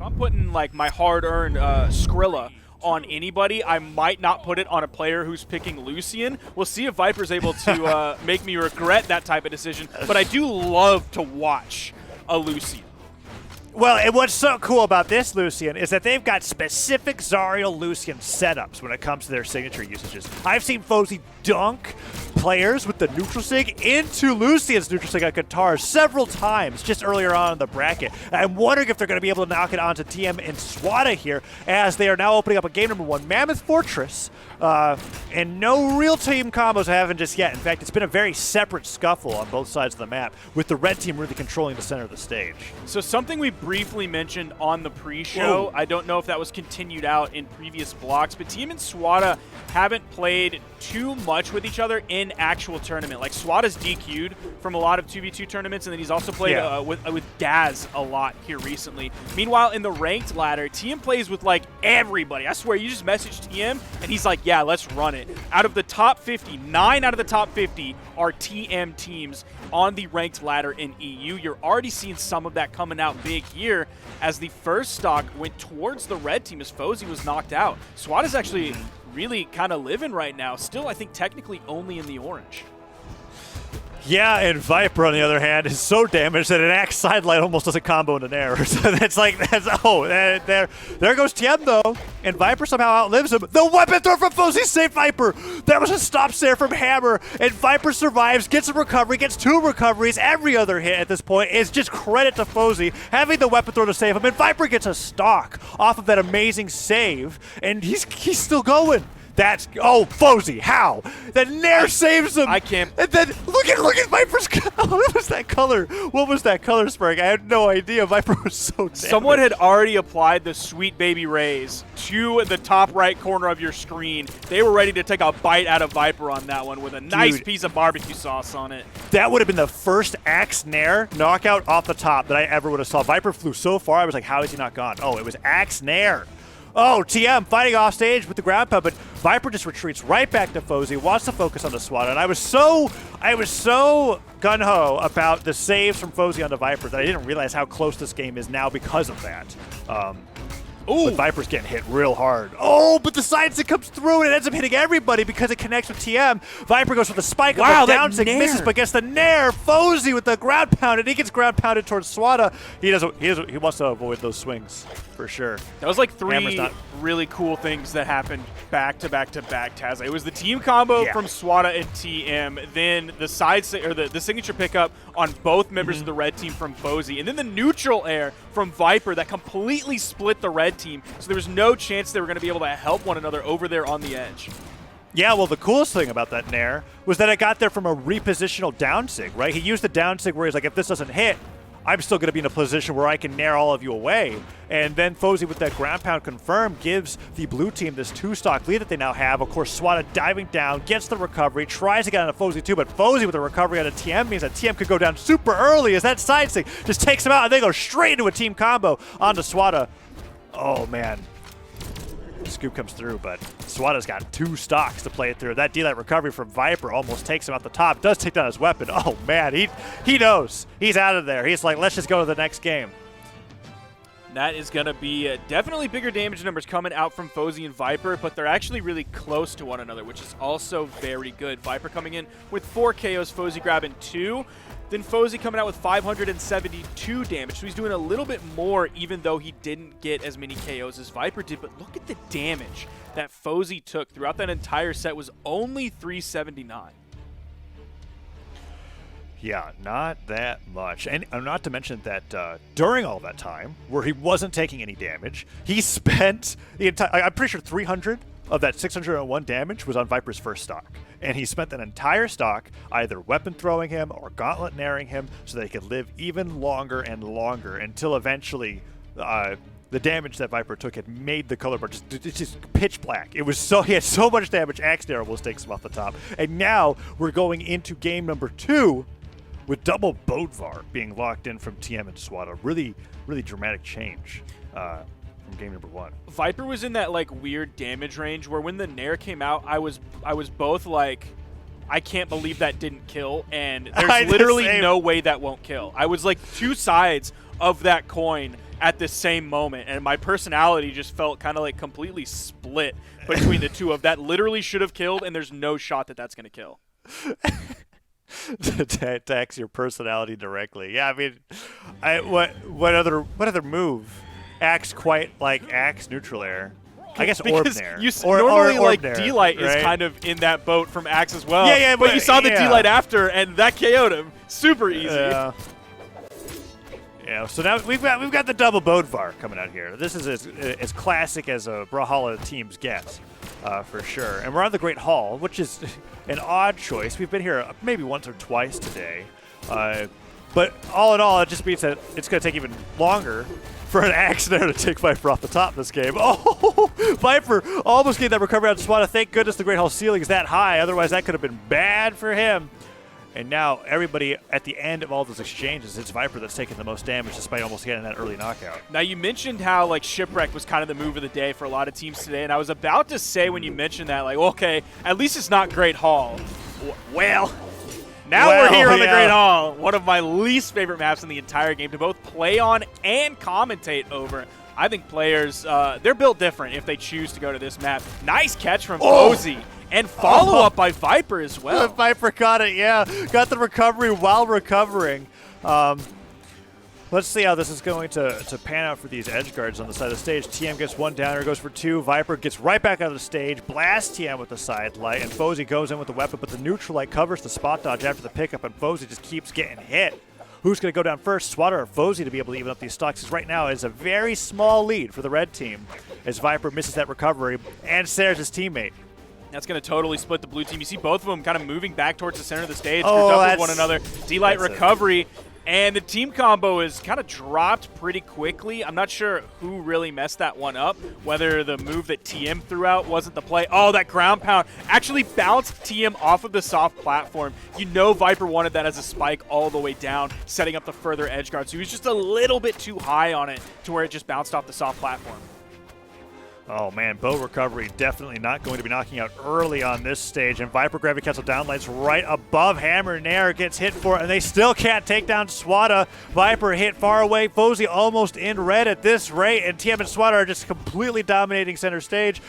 I'm putting like my hard-earned Skrilla on anybody, I might not put it on a player who's picking Lucian. We'll see if Vipr's able to make me regret that type of decision, but I do love to watch a Lucian. Well, and what's so cool about this Lucian is that they've got specific Zariel Lucian setups when it comes to their signature usages. I've seen Fozey dunk players with the neutral sig into Lucian's neutral sig on guitar several times just earlier on in the bracket. I'm wondering if they're going to be able to knock it onto TM and Swata here, as they are now opening up a game number 1, Mammoth Fortress, and no real team combos haven't just yet. In fact, it's been a very separate scuffle on both sides of the map, with the red team really controlling the center of the stage. So something we briefly mentioned on the pre-show, I don't know if that was continued out in previous blocks, but Team and Swata haven't played too much with each other in actual tournament. Like, Swata's DQ'd from a lot of 2v2 tournaments, and then he's also played with Daz a lot here recently. Meanwhile, in the ranked ladder, TM plays with like everybody. I swear, you just message TM and he's like, yeah, let's run it. Out of the top 50, 9 out of the top 50 are TM teams on the ranked ladder in EU. You're already seeing some of that coming out big here, as the first stock went towards the red team as Fozey was knocked out. Swata's actually really kind of living right now. Still, I think technically only in the orange. Yeah, and Vipr, on the other hand, is so damaged that an axe sidelight almost doesn't combo into Nair. So that's like, there goes TM though, and Vipr somehow outlives him. The weapon throw from Fozey saved Vipr. That was a stop stare from Hammer, and Vipr survives, gets a recovery, gets 2 recoveries. Every other hit at this point is just credit to Fozey having the weapon throw to save him, and Vipr gets a stock off of that amazing save, and he's still going. That's Fozey, how? Then Nair saves him. I can't. And then look at Vipr's color. What was that color? What was that color, Spurg? I had no idea. Vipr was so damaged. Someone had already applied the Sweet Baby Rays to the top right corner of your screen. They were ready to take a bite out of Vipr on that one with a nice piece of barbecue sauce on it. That would have been the first Axe Nair knockout off the top that I ever would have saw. Vipr flew so far, I was like, how is he not gone? Oh, it was Axe Nair. Oh, TM fighting off stage with the ground pound, but Vipr just retreats right back to Fozey, wants to focus on the Swata, and I was so gung-ho about the saves from Fozey onto Vipr that I didn't realize how close this game is now because of that. But Vipr's getting hit real hard. Oh, but the side stick comes through and it ends up hitting everybody because it connects with TM. Vipr goes for the spike. Wow, down stick misses, but gets the Nair. Fozey with the ground pound, and he gets ground pounded towards Swata. He wants to avoid those swings for sure. That was like 3 really cool things that happened back to back to back, Taz. It was the team combo from Swata and TM, then the the signature pickup on both members of the red team from Fozey, and then the neutral air from Vipr that completely split the red team, so there was no chance they were going to be able to help one another over there on the edge. Yeah, well, the coolest thing about that Nair was that it got there from a repositional down sig, right? He used the down sig where he's like, if this doesn't hit, I'm still going to be in a position where I can Nair all of you away. And then Fozey with that ground pound confirmed gives the blue team this 2-stock lead that they now have. Of course, Swata diving down, gets the recovery, tries to get onto Fozey too, but Fozey with a recovery on a TM means that TM could go down super early as that side stick just takes him out, and they go straight into a team combo onto Swata. Oh, man. Scoop comes through, but Swata's got 2 stocks to play it through. That D-Light recovery from Vipr almost takes him out the top. Does take down his weapon. Oh, man. He knows. He's out of there. He's like, let's just go to the next game. That is going to be definitely bigger damage numbers coming out from Fozey and Vipr, but they're actually really close to one another, which is also very good. Vipr coming in with 4 KOs, Fozey grabbing 2. Then Fozey coming out with 572 damage, so he's doing a little bit more even though he didn't get as many KOs as Vipr did. But look at the damage that Fozey took throughout that entire set was only 379. Yeah, not that much. And not to mention that during all that time, where he wasn't taking any damage, he spent the entire, I'm pretty sure 300 of that 601 damage was on Vipr's first stock. And he spent that entire stock either weapon throwing him or gauntlet nairing him so that he could live even longer and longer until eventually the damage that Vipr took had made the color bar just pitch black. It was he had so much damage, Axe Nair almost takes him off the top. And now we're going into game number 2 with double Bodvar being locked in from TM and Swata. Really, really dramatic change from game number 1. Vipr was in that like weird damage range where when the Nair came out, I was both like, I can't believe that didn't kill, and there's literally no way that won't kill. I was like 2 sides of that coin at the same moment, and my personality just felt kind of like completely split between the two of that literally should have killed, and there's no shot that that's going to kill. Attacks your personality directly. Yeah, I mean, what other move acts quite like Axe neutral air? I guess Orb Nair. Normally, like, Nair, D-Light right? is kind of in that boat from Axe as well. Yeah, but you saw the D-Light after, and that KO'd him. Super easy. Yeah, so now we've got the double Bodvar coming out here. This is as classic as a Brawlhalla teams get, for sure. And we're on the Great Hall, which is an odd choice. We've been here maybe once or twice today. But all in all, it just means that it's going to take even longer for an Axe Nair to take Vipr off the top of this game. Oh, Vipr almost getting that recovery out of Swata. Thank goodness the Great Hall ceiling is that high. Otherwise, that could have been bad for him. And now everybody at the end of all those exchanges, it's Vipr that's taking the most damage despite almost getting that early knockout. Now, you mentioned how, like, Shipwreck was kind of the move of the day for a lot of teams today, and I was about to say when you mentioned that, like, okay, at least it's not Great Hall. Well, now we're here on the Great Hall, one of my least favorite maps in the entire game to both play on and commentate over. I think players, they're built different if they choose to go to this map. Nice catch from Fozey. And follow-up by Vipr as well. Vipr caught it, yeah. Got the recovery while recovering. Let's see how this is going to pan out for these edge guards on the side of the stage. TM gets one downer, goes for two. Vipr gets right back out of the stage, blasts TM with the side light, and Fozey goes in with the weapon, but the neutral light covers the spot dodge after the pickup, and Fozey just keeps getting hit. Who's going to go down first, Swata or Fozey, to be able to even up these stocks? Because right now it's a very small lead for the red team as Vipr misses that recovery and snares his teammate. That's going to totally split the blue team. You see both of them kind of moving back towards the center of the stage, Oh, with one another. D-Light recovery, and the team combo is kind of dropped pretty quickly. I'm not sure who really messed that one up, whether the move that TM threw out wasn't the play. Oh, that ground pound actually bounced TM off of the soft platform. You know Vipr wanted that as a spike all the way down, setting up the further edge guard. So he was just a little bit too high on it to where it just bounced off the soft platform. Oh man, bow recovery definitely not going to be knocking out early on this stage, and Vipr gravity cancel downlights right above Hammer. Nair gets hit for it, and they still can't take down Swata. Vipr hit far away, Fozey almost in red at this rate, and TM and Swata are just completely dominating center stage.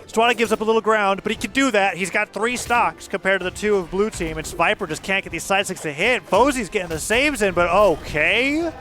Swata gives up a little ground, but he can do that. He's got 3 stocks compared to the 2 of blue team, and Vipr just can't get these side sticks to hit. Fozey's getting the saves in, but okay.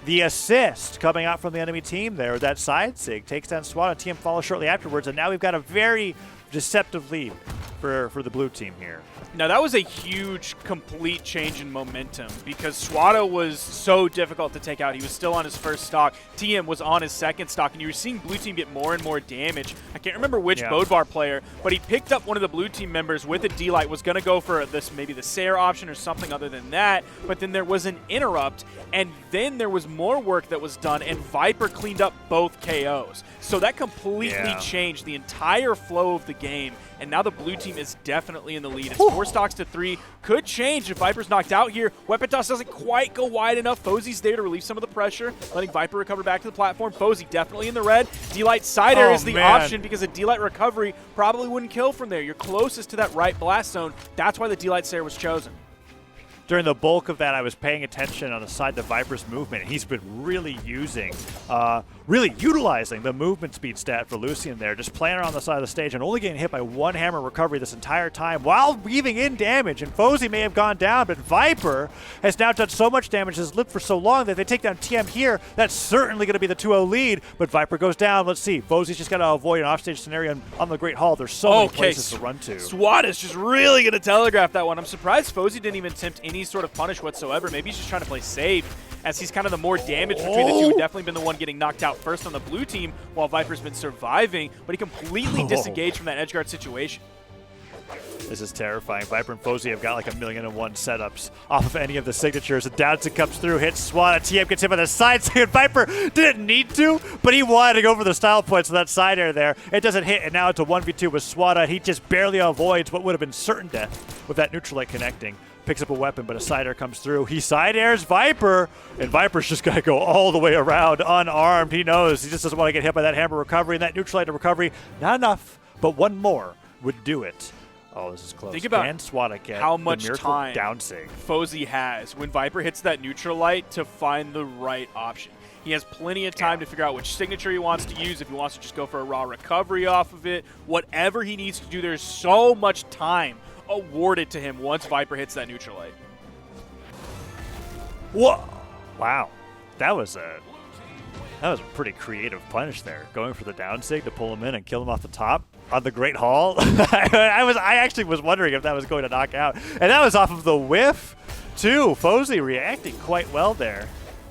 The assist coming out from the enemy team there with that side sig takes down Swata. TM follows shortly afterwards, and now we've got a very deceptive lead for the blue team here. Now, that was a huge, complete change in momentum because Swata was so difficult to take out. He was still on his first stock. TM was on his second stock, and you were seeing blue team get more and more damage. I can't remember which Bodvar player, but he picked up one of the blue team members with a D-Light, was going to go for this, maybe the Sayer option or something other than that, but then there was an interrupt, and then there was more work that was done, and Vipr cleaned up both KOs. So that completely changed the entire flow of the game, and now the blue team is definitely in the lead. It's 4 stocks to 3. Could change if Vipr's knocked out here. Weapon toss doesn't quite go wide enough. Fozey's there to relieve some of the pressure, letting Vipr recover back to the platform. Fozey definitely in the red. D-Light side air is the option because a D-Light recovery probably wouldn't kill from there. You're closest to that right blast zone. That's why the D-Light Sayer was chosen. During the bulk of that, I was paying attention on the side to Vipr's movement. He's been really utilizing the movement speed stat for Lucian there, just playing around the side of the stage and only getting hit by 1 hammer recovery this entire time while weaving in damage. And Fozey may have gone down, but Vipr has now done so much damage, has lived for so long that if they take down TM here, that's certainly going to be the 2-0 lead. But Vipr goes down. Let's see. Fozey's just got to avoid an offstage scenario on the Great Hall. There's so many places to run to. Swata's just really going to telegraph that one. I'm surprised Fozey didn't even attempt any sort of punish whatsoever. Maybe he's just trying to play safe, as he's kind of the more damaged between the two. Definitely been the one getting knocked out first on the blue team while Vipr's been surviving, but he completely disengaged from that edgeguard situation. This is terrifying. Vipr and Fozey have got like 1,000,001 setups off of any of the signatures. And Dowdson comes through, hits Swata. TM gets hit by the side second. Vipr didn't need to, but he wanted to go for the style points with that side air there. It doesn't hit, and now it's a 1v2 with Swata. He just barely avoids what would have been certain death with that neutral light connecting. Picks up a weapon, but a side air comes through. He side airs Vipr, and Vipr's just got to go all the way around unarmed. He knows he just doesn't want to get hit by that hammer recovery, and that neutral light recovery, not enough, but one more would do it. Oh, this is close. Think about Swata get how much time Fozey has when Vipr hits that neutral light to find the right option. He has plenty of time to figure out which signature he wants to use, if he wants to just go for a raw recovery off of it. Whatever he needs to do, there's so much time awarded to him once Vipr hits that neutral light. Whoa! Wow, that was a pretty creative punish there, going for the down sig to pull him in and kill him off the top on the Great Hall. I actually was wondering if that was going to knock out, and that was off of the whiff too. Fozey reacting quite well there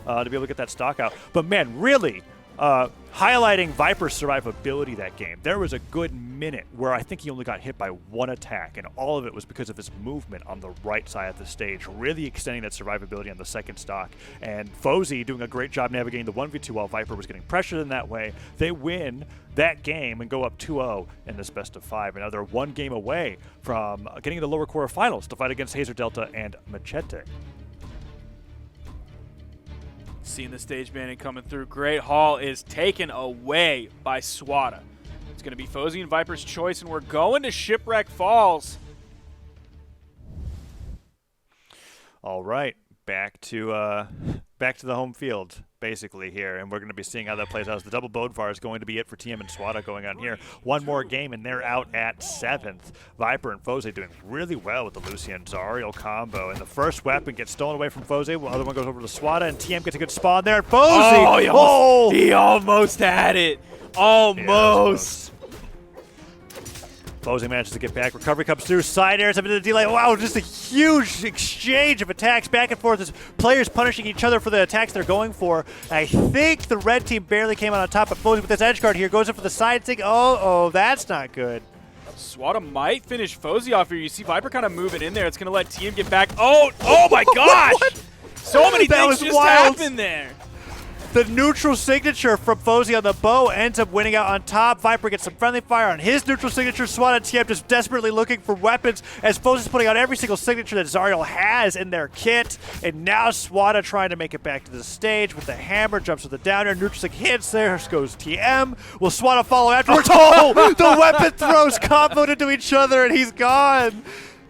to be able to get that stock out. But man, really highlighting Vipr's survivability that game. There was a good minute where I think he only got hit by one attack, and all of it was because of his movement on the right side of the stage, really extending that survivability on the second stock. And Fozey doing a great job navigating the 1v2 while Vipr was getting pressured in that way. They win that game and go up 2-0 in this best of 5. And now they're one game away from getting the lower quarterfinals to fight against Hazer Delta and Machete. Seeing the stage banding coming through. Great Hall is taken away by Swata. It's going to be Fozey and Vipr's choice, and we're going to Shipwreck Falls. All right, back to the home field basically here, and we're going to be seeing how that plays out. The double Bodvar is going to be it for TM and Swata going on here. One more game, and they're out at 7th. Vipr and Fozey doing really well with the Lucian Zariel combo, and the first weapon gets stolen away from Fozey. The other one goes over to Swata, and TM gets a good spawn there. And Fozey! Oh, he almost had it. Almost. Yeah, Fozey manages to get back. Recovery comes through. Side airs up into the delay. Wow, just a huge exchange of attacks back and forth as players punishing each other for the attacks they're going for. I think the red team barely came out on top, but Fozey with this edge guard here goes in for the side stick. Oh, that's not good. Swata might finish Fozey off here. You see Vipr kind of moving in there. It's going to let TM get back. Oh my gosh! So many things just happened there. The neutral signature from Fozey on the bow ends up winning out on top. Vipr gets some friendly fire on his neutral signature. Swata and TM just desperately looking for weapons as Fozey's putting out every single signature that Zariel has in their kit. And now Swata trying to make it back to the stage with the hammer, jumps with the downer, neutral sig hits, there goes TM. Will Swata follow afterwards? Oh, the weapon throws comboed into each other and he's gone.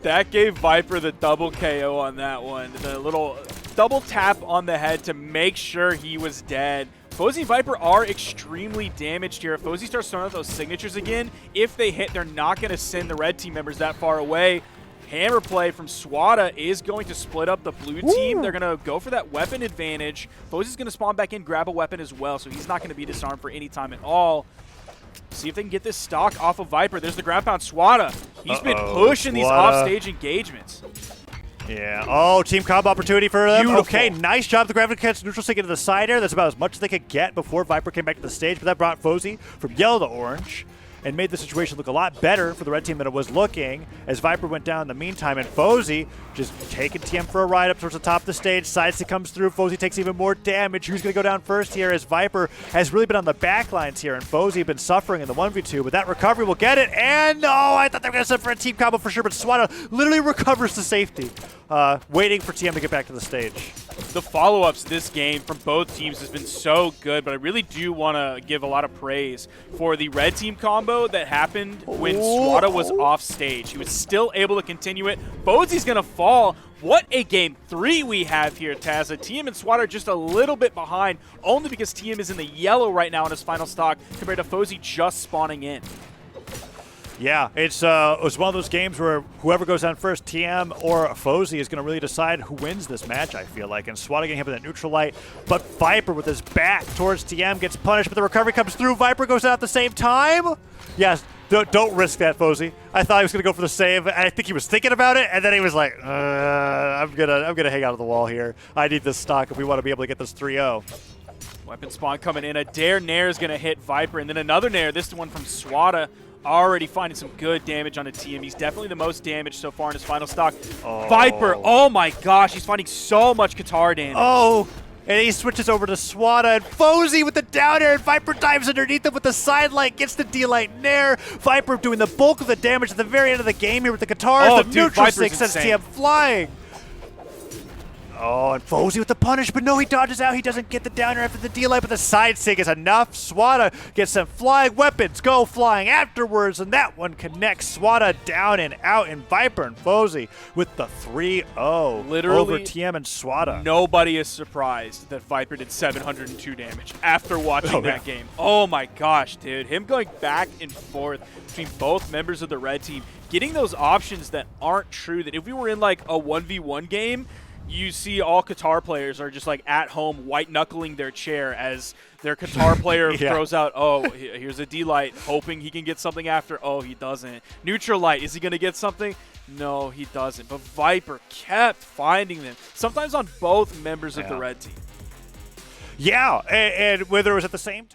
That gave Vipr the double KO on that one. The little double tap on the head to make sure he was dead. Fozey and Vipr are extremely damaged here. If Fozey starts throwing out those signatures again, if they hit, they're not going to send the red team members that far away. Hammer play from Swata is going to split up the blue team. They're going to go for that weapon advantage. Fozey's going to spawn back in, grab a weapon as well, so he's not going to be disarmed for any time at all. See if they can get this stock off of Vipr. There's the ground pound. Swata. He's been pushing these offstage engagements. Yeah. Oh, team combo opportunity for them. Beautiful. Okay, nice job. The gravity catch neutral stick into the side air. That's about as much as they could get before Vipr came back to the stage, but that brought Fozey from yellow to orange and made the situation look a lot better for the red team than it was looking as Vipr went down in the meantime. And Fozey just taking TM for a ride up towards the top of the stage. Side stick comes through. Fozey takes even more damage. Who's going to go down first here as Vipr has really been on the back lines here, and Fozey been suffering in the 1v2, but that recovery will get it. And I thought they were going to set for a team combo for sure, but Swata literally recovers to safety, waiting for TM to get back to the stage. The follow-ups this game from both teams has been so good, but I really do want to give a lot of praise for the red team combo that happened when Swata was off stage. He was still able to continue it. Fozey's going to fall. What a game 3 we have here, Tazza. TM and Swata are just a little bit behind, only because TM is in the yellow right now in his final stock compared to Fozey just spawning in. Yeah, it's one of those games where whoever goes down first, TM or Fozey, is going to really decide who wins this match, I feel like. And Swata getting hit with that neutral light, but Vipr with his back towards TM gets punished, but the recovery comes through. Vipr goes out at the same time. Yes, don't risk that, Fozey. I thought he was going to go for the save. I think he was thinking about it, and then he was like, I'm gonna hang out of the wall here. I need this stock if we want to be able to get this 3-0. Weapon spawn coming in. A dare nair is going to hit Vipr, and then another nair, this one from Swata. Already finding some good damage on a TM. He's definitely the most damaged so far in his final stock. Vipr, oh my gosh, he's finding so much Qatar damage. Oh, and he switches over to Swata, and Fozey with the down air, and Vipr dives underneath him with the side light, gets the D-light nair. Vipr doing the bulk of the damage at the very end of the game here with the Qatar. The neutral stick sends TM flying. Oh, and Fozey with the punish, but no, he dodges out. He doesn't get the downer after the delay, but the side sig is enough. Swata gets some flying weapons, go flying afterwards, and that one connects. Swata down and out, and Vipr and Fozey with the 3-0 Literally, over TM and Swata. Nobody is surprised that Vipr did 702 damage after watching that yeah. game. Oh my gosh, dude. Him going back and forth between both members of the red team, getting those options that aren't true, that if we were in like a 1v1 game, you see all Qatar players are just like at home white-knuckling their chair as their Qatar player Yeah. throws out, oh, here's a D-Light, hoping he can get something after. Oh, he doesn't. Neutral Light, is he going to get something? No, he doesn't. But Vipr kept finding them, sometimes on both members of the red team. Yeah, and whether it was at the same time.